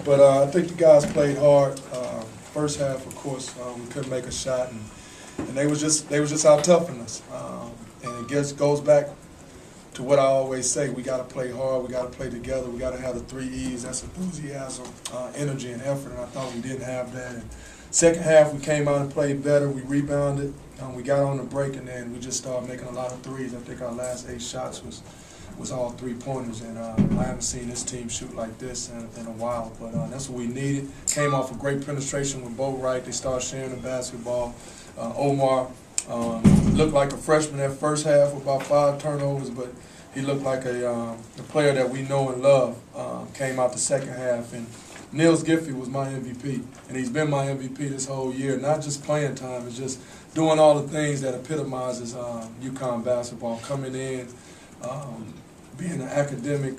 But I think the guys played hard. First half, of course, we couldn't make a shot, and they was just out toughing us. And it goes back to what I always say: we got to play hard, we got to play together, we got to have the 3 E's. That's enthusiasm, energy, and effort. And I thought we didn't have that. And second half, we came out and played better. We rebounded. We got on the break, and then we just started making a lot of threes. I think our last 8 shots was all 3-pointers, and I haven't seen this team shoot like this in a while. But that's what we needed. Came off a great penetration with both right. They started sharing the basketball. Omar looked like a freshman that first half with about 5 turnovers, but he looked like a player that we know and love. Came out the second half, and Niels Giffey was my MVP, and he's been my MVP this whole year. Not just playing time, it's just doing all the things that epitomizes UConn basketball, coming in, being an academic,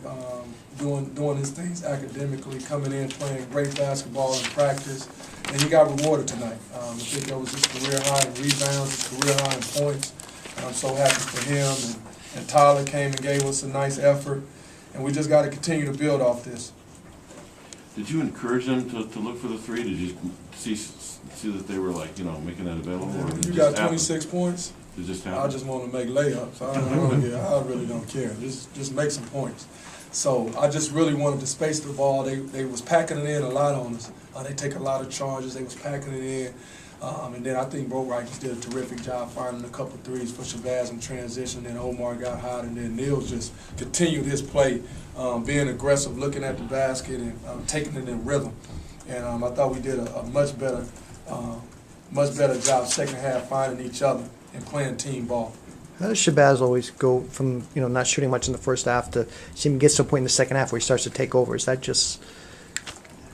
doing his things academically, coming in, playing great basketball in practice, and he got rewarded tonight. I think that was his career high in rebounds, his career high in points, and I'm so happy for him. And Tyler came and gave us a nice effort, and we just got to continue to build off this. Did you encourage them to look for the 3? Did you see that they were making that available? Or you got 26 points. It just I just want to make layups. I really don't care. Just make some points. So I just really wanted to space the ball. They was packing it in a lot on us. They take a lot of charges. They was packing it in. And then I think Boatwright just did a terrific job finding a couple threes for Shabazz in transition. Then Omar got hot, and then Niels just continued his play, being aggressive, looking at the basket, and taking it in rhythm. And I thought we did a much better job second half finding each other and playing team ball. How does Shabazz always go from not shooting much in the first half to seem to get to a point in the second half where he starts to take over? Is that just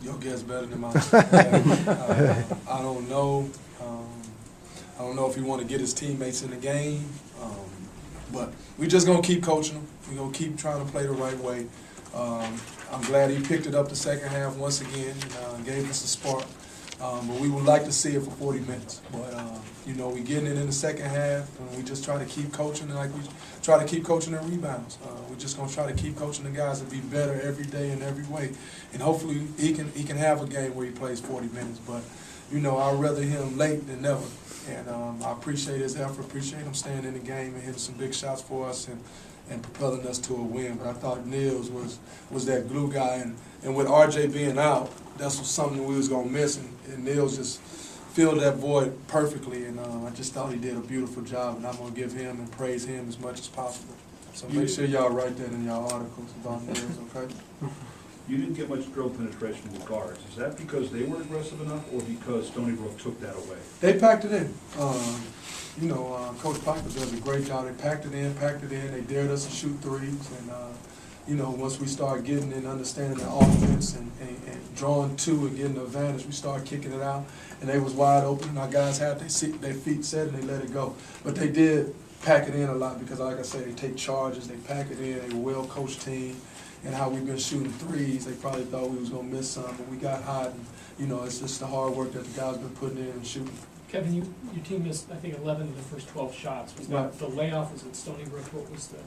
your guess better than mine? I don't know. I don't know if he want to get his teammates in the game, but we're just gonna keep coaching them. We're gonna keep trying to play the right way. I'm glad he picked it up the second half once again, gave us a spark. But we would like to see it for 40 minutes. But we getting it in the second half, and we just try to keep coaching, and like we try to keep coaching the rebounds. We're just gonna try to keep coaching the guys to be better every day in every way, and hopefully he can have a game where he plays 40 minutes. But I'd rather him late than never, and I appreciate his effort, appreciate him staying in the game and hitting some big shots for us and propelling us to a win. But I thought Niels was that glue guy, and with RJ being out, that's something we was gonna miss, and Niels just filled that void perfectly, and I just thought he did a beautiful job, and I'm gonna give him and praise him as much as possible. So make sure y'all write that in y'all articles about Niels, okay? You didn't get much dribble penetration with guards. Is that because they weren't aggressive enough, or because Stony Brook took that away? They packed it in. Coach Piper does a great job. They packed it in. They dared us to shoot threes, and once we start getting and understanding the offense and drawing to and getting the advantage, we start kicking it out, and they was wide open, and our guys had their feet set, and they let it go. But they did pack it in a lot because, like I said, they take charges, they pack it in, they were a well-coached team, and how we've been shooting threes, they probably thought we was going to miss some, but we got hot, and, it's just the hard work that the guys been putting in and shooting. Kevin, your team missed, I think, 11 of the first 12 shots. Was that the layoff? Was it Stony Brook? What was the...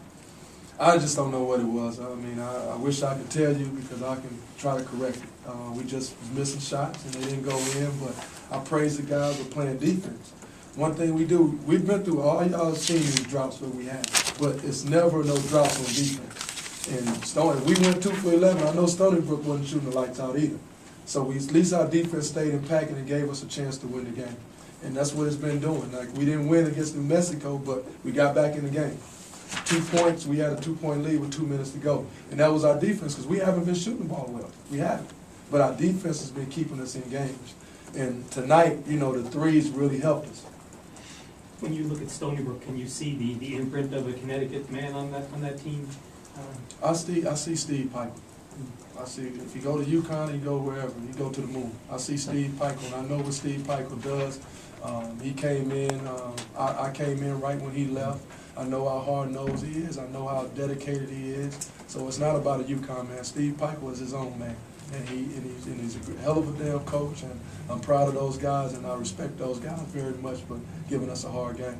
I just don't know what it was. I wish I could tell you because I can try to correct it. We just was missing shots and they didn't go in, but I praise the guys for playing defense. One thing we do, we've been through all y'all seen these drops that we had, but it's never no drops on defense. And Stony, we went 2 for 11. I know Stony Brook wasn't shooting the lights out either. So at least our defense stayed in pack and it gave us a chance to win the game. And that's what it's been doing. Like, we didn't win against New Mexico, but we got back in the game. 2 points, we had a 2-point lead with 2 minutes to go. And that was our defense because we haven't been shooting the ball well. We haven't. But our defense has been keeping us in games. And tonight, the threes really helped us. When you look at Stony Brook, can you see the imprint of a Connecticut man on that team? I see Steve Piper. I see if you go to UConn, you go wherever, you go to the moon. I see Steve Piper, and I know what Steve Piper does. He came in, I came in right when he left. I know how hard-nosed he is. I know how dedicated he is. So it's not about a UConn man. Steve Piper is his own man, and he's a hell of a damn coach. And I'm proud of those guys, and I respect those guys very much for giving us a hard game.